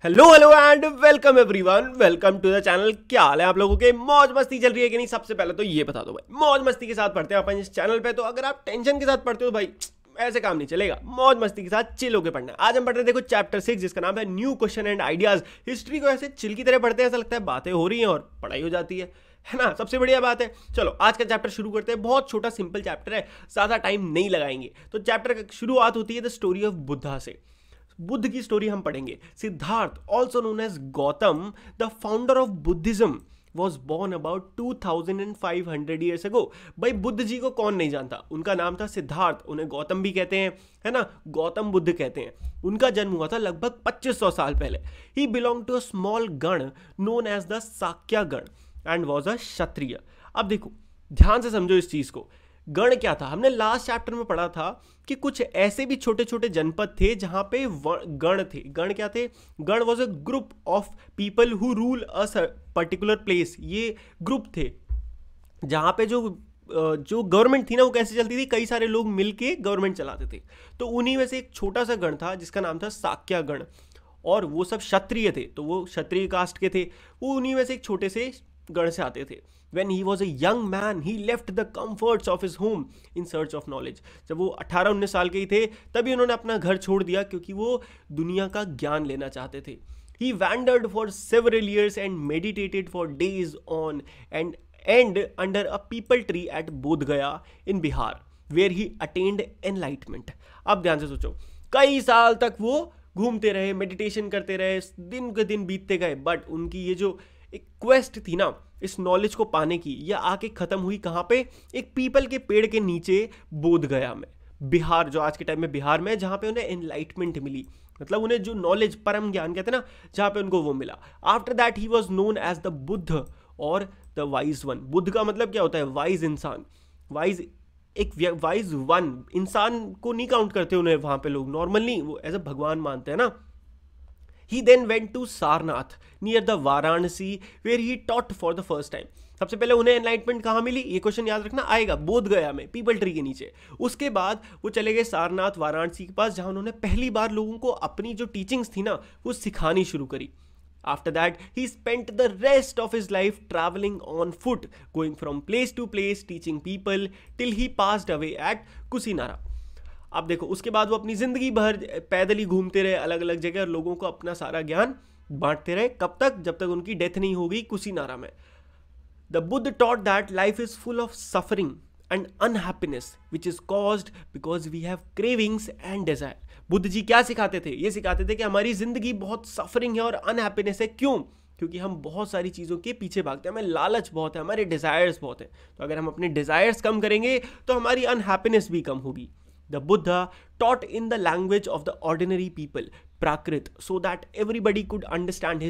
Hello hello and welcome everyone, welcome to the channel. क्या हाल है आप लोगों के? मौज मस्ती चल रही है कि नहीं? सबसे पहले तो ये बता दो भाई, मौज मस्ती के साथ पढ़ते हैं अपन इस चैनल पे। तो अगर आप टेंशन के साथ पढ़ते हो भाई, ऐसे काम नहीं चलेगा। मौज मस्ती के साथ चिल होकर पढ़ना है। आज हम पढ़ रहे हैं, देखो, चैप्टर 6 जिसका नाम है new question and ideas. History को ऐसे चिल की तरह पढ़ते हैं, ऐसा लगता है बातें हो रही हैं और पढ़ाई हो जाती है ना। सबसे बढ़िया बात है। चलो आज का चैप्टर शुरू करते हैं। बहुत छोटा सिंपल चैप्टर है, ज्यादा टाइम नहीं लगाएंगे। तो चैप्टर की शुरुआत होती है द स्टोरी ऑफ बुद्धा से। बुद्ध की स्टोरी हम पढ़ेंगे। Siddhartha, also known as Gautam, the founder of Buddhism, was born about 2500 years ago. भाई बुद्ध जी को कौन नहीं जानता? उनका नाम था सिद्धार्थ, उन्हें गौतम भी कहते हैं, है ना, गौतम बुद्ध कहते हैं। उनका जन्म हुआ था लगभग 2500 साल पहले। ही बिलोंग टू अ स्मॉल गण नोन एज द साक्या गण एंड वॉज अ क्षत्रिय। अब देखो, ध्यान से समझो इस चीज को। गण क्या था? हमने लास्ट चैप्टर में पढ़ा था कि कुछ ऐसे भी छोटे छोटे जनपद थे जहां पे गण थे। गण क्या थे? गण was a group of people who rule a particular place. ये ग्रुप थे जहां पे जो गवर्नमेंट थी ना, वो कैसे चलती थी? कई सारे लोग मिलके गवर्नमेंट चलाते थे। तो उन्हीं में से एक छोटा सा गण था जिसका नाम था साक्या गण, और वो सब क्षत्रिय थे। तो वो क्षत्रिय कास्ट के थे। वो उन्हीं में से एक छोटे से गण से आते थे। When he was a young man, he left the comforts of his home in search of knowledge. जब वो 18-19 साल के ही थे तभी उन्होंने अपना घर छोड़ दिया, क्योंकि वो दुनिया का ज्ञान लेना चाहते थे। He wandered for several years and meditated for days on and under a people tree at Bodh Gaya in Bihar, where he attained enlightenment. अब ध्यान से सोचो, कई साल तक वो घूमते रहे, मेडिटेशन करते रहे, दिन के दिन बीतते गए, बट उनकी ये जो एक क्वेस्ट थी ना इस नॉलेज को पाने की, यह आके खत्म हुई कहाँ पे? एक पीपल के पेड़ के नीचे, बोध गया में, बिहार, जो आज के टाइम में बिहार में, जहाँ पे उन्हें एनलाइटमेंट मिली। मतलब उन्हें जो नॉलेज, परम ज्ञान कहते हैं ना, जहाँ पे उनको वो मिला। After that he was known as the Buddha or the wise one. Buddha का मतलब क्या होता है? वाइज इंसान। वाइज, एक वाइज वन इंसान को नहीं काउंट करते उन्हें वहां पे लोग, नॉर्मली वो एज अ भगवान मानते हैं ना। He then went to Sarnath near the Varanasi where he taught for the first time. सबसे पहले उन्हें एनलाइटमेंट कहाँ मिली? ये क्वेश्चन याद रखना आएगा। बोध गया में, पीपल ट्री के नीचे। उसके बाद वो चले गए सारनाथ, वाराणसी के पास, जहाँ उन्होंने पहली बार लोगों को अपनी जो टीचिंग्स थी ना वो सिखानी शुरू करी। After that, he spent the rest of his life traveling on foot, going from place to place, teaching people till he passed away at Kusinara. अब देखो, उसके बाद वो अपनी जिंदगी भर पैदल ही घूमते रहे अलग अलग जगह और लोगों को अपना सारा ज्ञान बांटते रहे। कब तक? जब तक उनकी डेथ नहीं हो गई कुशीनारा में। The Buddha taught that life is full of suffering and unhappiness which is caused because we have cravings and desire. Buddha ji क्या सिखाते थे? ये सिखाते थे कि हमारी जिंदगी बहुत सफरिंग है और अनहैप्पीनेस है। क्यों? क्योंकि हम बहुत सारी चीज़ों के पीछे भागते हैं, हमें लालच बहुत है, हमारे डिजायर्स बहुत है। तो अगर हम अपने डिजायर्स कम करेंगे तो हमारी अनहैप्पीनेस भी कम होगी। The Buddha taught in the language of the ordinary people, Prakrit, so that everybody could understand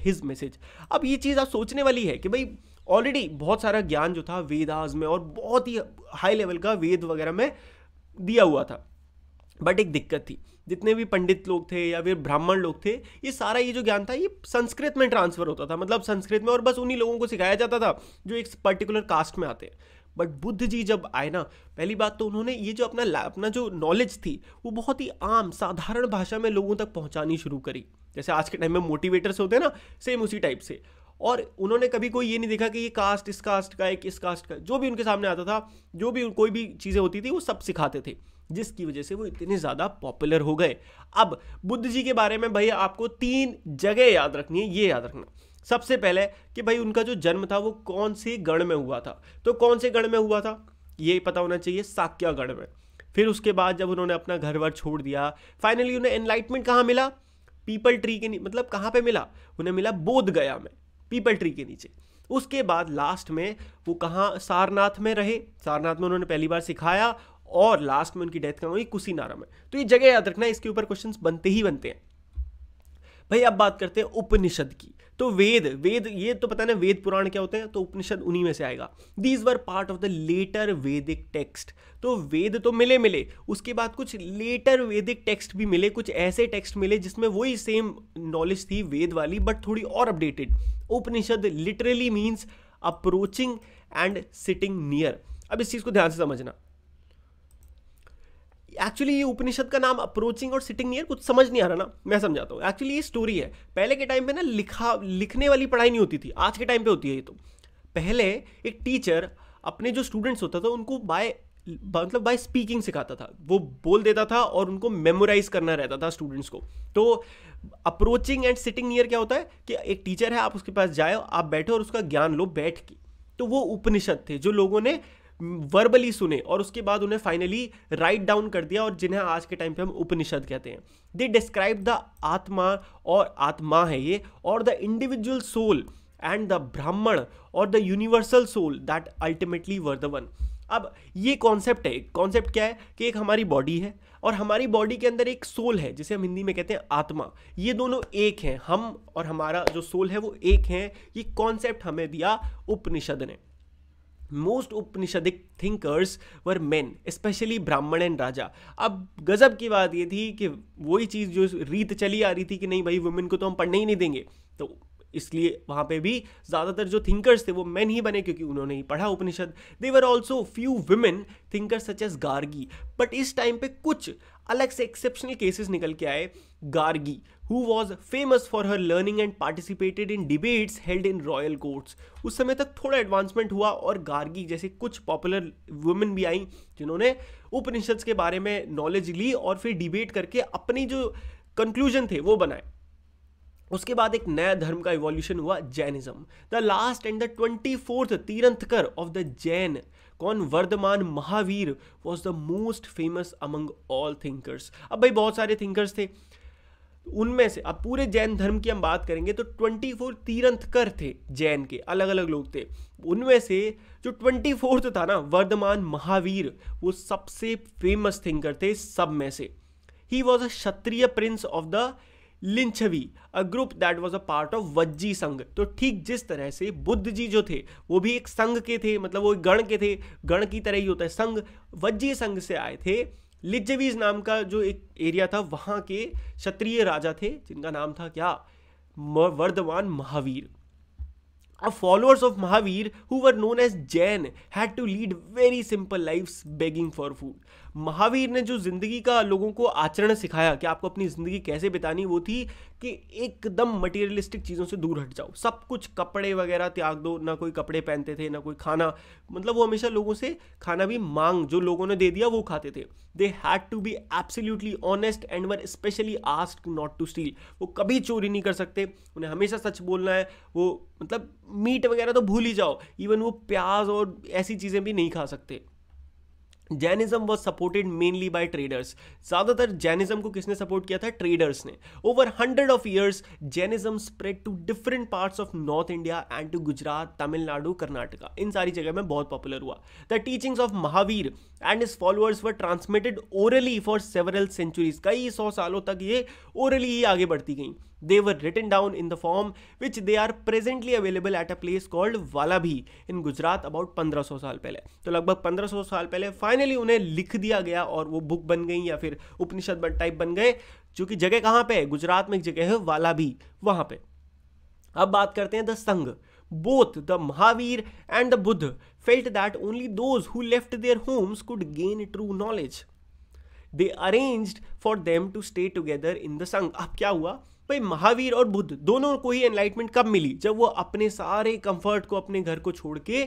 his message. अब ये चीज़ आप सोचने वाली है कि भाई ऑलरेडी बहुत सारा ज्ञान जो था वेदास में और बहुत ही हाई लेवल का वेद वगैरह में दिया हुआ था, बट एक दिक्कत थी। जितने भी पंडित लोग थे या फिर ब्राह्मण लोग थे, ये सारा ये जो ज्ञान था ये संस्कृत में ट्रांसफर होता था, मतलब संस्कृत में, और बस उन्हीं लोगों को सिखाया जाता था जो एक पर्टिकुलर कास्ट में आते हैं। बट बुद्ध जी जब आए ना, पहली बात तो उन्होंने ये जो अपना जो नॉलेज थी वो बहुत ही आम साधारण भाषा में लोगों तक पहुंचानी शुरू करी। जैसे आज के टाइम में मोटिवेटर्स होते हैं ना, सेम उसी टाइप से। और उन्होंने कभी कोई ये नहीं देखा कि ये कास्ट इस कास्ट का, एक इस कास्ट का। जो भी उनके सामने आता था, जो भी कोई भी चीज़ें होती थी, वो सब सिखाते थे, जिसकी वजह से वो इतने ज़्यादा पॉपुलर हो गए। अब बुद्ध जी के बारे में भैया आपको 3 जगह याद रखनी है, ये याद रखना। सबसे पहले कि भाई उनका जो जन्म था वो कौन से गण में हुआ था। तो कौन से गण में हुआ था ये पता होना चाहिए, साक्या गण में। फिर उसके बाद जब उन्होंने अपना घर वर छोड़ दिया, फाइनली उन्हें एनलाइटमेंट कहाँ मिला? पीपल ट्री के मतलब कहाँ पे मिला? उन्हें मिला बोध गया में, पीपल ट्री के नीचे। उसके बाद लास्ट में वो कहाँ? सारनाथ में रहे। सारनाथ में उन्होंने पहली बार सिखाया और लास्ट में उनकी डेथ कहाँ हुई? कुशीनारा में। तो ये जगह याद रखना, इसके ऊपर क्वेश्चंस बनते ही बनते हैं। भाई अब बात करते हैं उपनिषद की। तो वेद ये तो पता है ना, वेद पुराण क्या होते हैं, तो उपनिषद उन्हीं में से आएगा। These were part of the later Vedic text. तो वेद तो मिले, उसके बाद कुछ लेटर वैदिक टेक्स्ट भी मिले, कुछ ऐसे टेक्स्ट मिले जिसमें वही सेम नॉलेज थी वेद वाली, बट थोड़ी और updated. Upanishad literally means approaching and sitting near. अब इस चीज को ध्यान से समझना। एक्चुअली ये उपनिषद का नाम अप्रोचिंग और सिटिंग नियर कुछ समझ नहीं आ रहा ना, मैं समझाता हूँ। एक्चुअली ये स्टोरी है, पहले के टाइम पे ना लिखने वाली पढ़ाई नहीं होती थी, आज के टाइम पे होती है ये। तो पहले एक टीचर अपने जो स्टूडेंट्स होता था उनको बाय स्पीकिंग सिखाता था, वो बोल देता था और उनको मेमोराइज करना रहता था स्टूडेंट्स को। तो अप्रोचिंग एंड सिटिंग नियर क्या होता है कि एक टीचर है, आप उसके पास जाए, आप बैठो और उसका ज्ञान लो बैठ के। तो वो उपनिषद थे जो लोगों ने वर्बली सुने और उसके बाद उन्हें फाइनली राइट डाउन कर दिया, और जिन्हें आज के टाइम पे हम उपनिषद कहते हैं। दे डिस्क्राइब द आत्मा, और आत्मा है ये, or the individual soul and the Brahman or the universal soul that ultimately were the one. अब ये कॉन्सेप्ट है, कॉन्सेप्ट क्या है कि एक हमारी बॉडी है और हमारी बॉडी के अंदर एक सोल है जिसे हम हिंदी में कहते हैं आत्मा। ये दोनों एक हैं, हम और हमारा जो सोल है वो एक हैं। ये कॉन्सेप्ट हमें दिया उपनिषद ने। मोस्ट उपनिषदिक थिंकर्स वर मेन, स्पेशली ब्राह्मण एंड राजा। अब गजब की बात ये थी कि वही चीज़ जो रीत चली आ रही थी कि नहीं भाई वुमेन को तो हम पढ़ने ही नहीं देंगे, तो इसलिए वहाँ पे भी ज़्यादातर जो थिंकर्स थे वो मेन ही बने क्योंकि उन्होंने ही पढ़ा Upanishad. They were also few women thinkers such as Gargi, but इस टाइम पे कुछ अलग से एक्सेप्शनल केसेस निकल के आए। Gargi who was famous for her learning and participated in debates held in royal courts। उस समय तक थोड़ा एडवांसमेंट हुआ और गार्गी जैसे कुछ पॉपुलर वुमेन भी आई जिन्होंने उपनिषद के बारे में नॉलेज ली और फिर डिबेट करके अपनी जो कंक्लूजन थे वो बनाए। उसके बाद एक नया धर्म का इवोल्यूशन हुआ, Jainism. The last and the 24th tirthankar of the Jain, कौन, Vardhaman Mahavira, was the most famous among all thinkers. अब भाई बहुत सारे थिंकर्स थे, उनमें से अब पूरे जैन धर्म की हम बात करेंगे तो 24 तीर्थंकर थे जैन के, अलग अलग लोग थे। उनमें से जो 24th था ना, वर्धमान महावीर, वो सबसे फेमस थिंकर थे सब में से। He was a Kshatriya prince of the Lichchhavi, a group that was a part of Vajji Sangh. तो ठीक जिस तरह से बुद्ध जी जो थे वो भी एक संघ के थे, मतलब वो एक गण के थे, गण की तरह ही होता है संघ, वज्जी संघ से आए थे। लिज्जवीज नाम का जो एक एरिया था वहाँ के क्षत्रिय राजा थे जिनका नाम था क्या, Varthaman Mahavir. Followers of Mahavir who were known as Jain had to lead very simple lives begging for food। Mahavir ने जो जिंदगी का लोगों को आचरण सिखाया कि आपको अपनी जिंदगी कैसे बितानी, वो थी कि एकदम मटेरियलिस्टिक चीज़ों से दूर हट जाओ, सब कुछ कपड़े वगैरह त्याग दो, ना कोई कपड़े पहनते थे ना कोई खाना, मतलब वो हमेशा लोगों से खाना भी मांग, जो लोगों ने दे दिया वो खाते थे। They had to be absolutely honest and were specially asked not to steal. वो कभी चोरी नहीं कर सकते, उन्हें हमेशा सच बोलना है। वो मतलब मीट वगैरह तो भूल ही जाओ, इवन वो प्याज और ऐसी चीज़ें भी नहीं खा सकते। Jainism was supported mainly by traders. ज़्यादातर जैनिज्म को किसने सपोर्ट किया था, ट्रेडर्स ने। Over 100 of years Jainism spread to different parts of north India and to Gujarat, Tamil Nadu, Karnataka, इन सारी जगह में बहुत पॉपुलर हुआ। The teachings of Mahavir and his followers were transmitted orally for several centuries. कई 100 सालों तक ये ओरली ही आगे बढ़ती गई। They were written down in the form which they are presently available at a place called Valabhi in Gujarat about 1500 साल पहले। तो लगभग 1500 साल पहले फाइनली उन्हें लिख दिया गया और वो बुक बन गई या फिर उपनिषद टाइप बन गए, जो कि जगह कहाँ पे है, गुजरात में एक जगह है वालाभी, वहाँ पे। अब बात करते हैं द संघ। Both the Mahavir and the Buddha felt that only those who left their homes could gain true knowledge. They arranged for them to stay together in the संघ। अब क्या हुआ भाई, महावीर और बुद्ध दोनों को ही एनलाइटमेंट कब मिली, जब वो अपने सारे कंफर्ट को, अपने घर को छोड़ के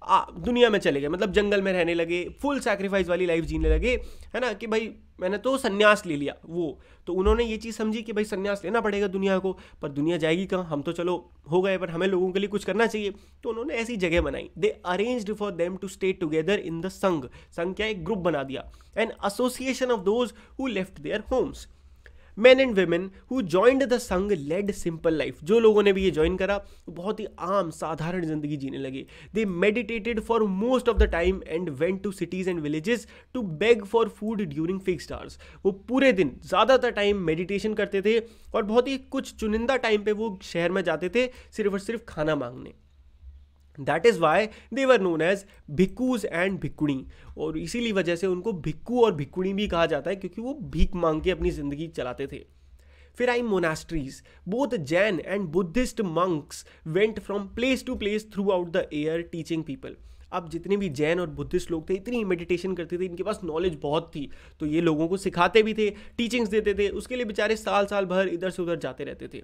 दुनिया में चले गए, मतलब जंगल में रहने लगे, फुल सैक्रिफाइस वाली लाइफ जीने लगे, है ना, कि भाई मैंने तो संन्यास ले लिया। वो तो उन्होंने ये चीज़ समझी कि भाई संन्यास लेना पड़ेगा दुनिया को, पर दुनिया जाएगी कहाँ, हम तो चलो हो गए, पर हमें लोगों के लिए कुछ करना चाहिए। तो उन्होंने ऐसी जगह बनाई। They arranged for them to stay together in the Sangh. Sangh क्या, एक ग्रुप बना दिया। An association of those who left their homes. Men and women who joined the संघ led simple life। जो लोगों ने भी ये ज्वाइन करा बहुत ही आम साधारण जिंदगी जीने लगे। They meditated for most of the time and went to cities and villages to beg for food during fixed hours। वो पूरे दिन ज़्यादातर टाइम मेडिटेशन करते थे और बहुत ही कुछ चुनिंदा टाइम पे वो शहर में जाते थे सिर्फ और सिर्फ खाना मांगने। That is why they were known as bhikkhus and bhikkhuni. और इसीलिए वजह से उनको भिक्खू और भिक्खुणी भी कहा जाता है, क्योंकि वो भीख मांग के अपनी जिंदगी चलाते थे। फिर आई monasteries. Both Jain and Buddhist monks went from place to place throughout the year teaching people. अब जितने भी जैन और बुद्धिस्ट लोग थे इतनी मेडिटेशन करते थे, इनके पास नॉलेज बहुत थी, तो ये लोगों को सिखाते भी थे, टीचिंग्स देते थे, उसके लिए बेचारे साल साल भर इधर से उधर जाते रहते थे।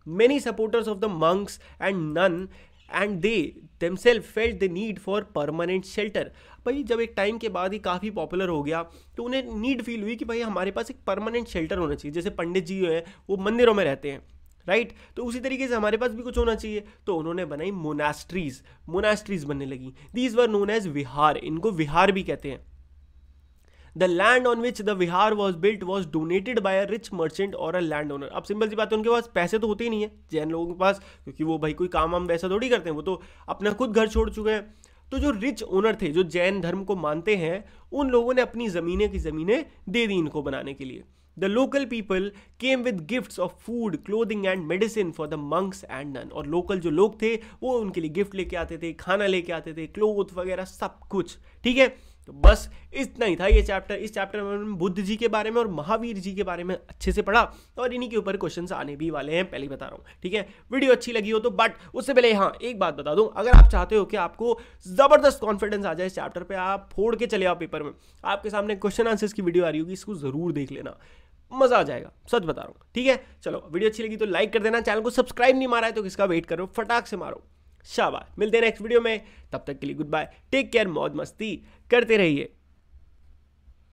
Many supporters of the monks and nun and they themselves felt the need for permanent shelter। भाई जब एक टाइम के बाद ही काफ़ी पॉपुलर हो गया तो उन्हें नीड फील हुई कि भाई हमारे पास एक परमानेंट शेल्टर होना चाहिए। जैसे पंडित जी हैं वो मंदिरों में रहते हैं, राइट, तो उसी तरीके से हमारे पास भी कुछ होना चाहिए। तो उन्होंने बनाई मोनास्ट्रीज बनने लगी। दीज वर नोन एज विहार, इनको विहार भी कहते हैं। The land on which the vihar was built was donated by a rich merchant or a landowner। अब सिंपल सी बात है, उनके पास पैसे तो होते ही नहीं है जैन लोगों के पास, क्योंकि वो भाई कोई काम वाम वैसा थोड़ी करते हैं, वो तो अपना खुद घर छोड़ चुके हैं। तो जो रिच ओनर थे, जो जैन धर्म को मानते हैं, उन लोगों ने अपनी ज़मीनें की ज़मीनें दे दी इनको बनाने के लिए। The local people came with gifts of food, clothing and medicine for the monks and nun. और लोकल जो लोग थे वो उनके लिए गिफ्ट लेके आते थे, खाना लेके आते थे, क्लोथ वगैरह सब कुछ, ठीक है। तो बस इतना ही था ये चैप्टर। इस चैप्टर में हमने बुद्ध जी के बारे में और महावीर जी के बारे में अच्छे से पढ़ा, और इन्हीं के ऊपर क्वेश्चंस आने भी वाले हैं, पहले ही बता रहा हूँ, ठीक है। वीडियो अच्छी लगी हो तो, बट उससे पहले हाँ एक बात बता दूं, अगर आप चाहते हो कि आपको जबरदस्त कॉन्फिडेंस आ जाए इस चैप्टर पे, आप फोड़ के चले आओ पेपर में, आपके सामने क्वेश्चन आंसर्स की वीडियो आ रही होगी, इसको जरूर देख लेना, मजा आ जाएगा, सच बता रहा हूँ, ठीक है। चलो वीडियो अच्छी लगी तो लाइक कर देना, चैनल को सब्सक्राइब नहीं मारा है तो किसका वेट करो, फटाक से मारो, शाबाश। मिलते हैं नेक्स्ट वीडियो में, तब तक के लिए गुड बाय, टेक केयर, मौज मस्ती करते रहिए।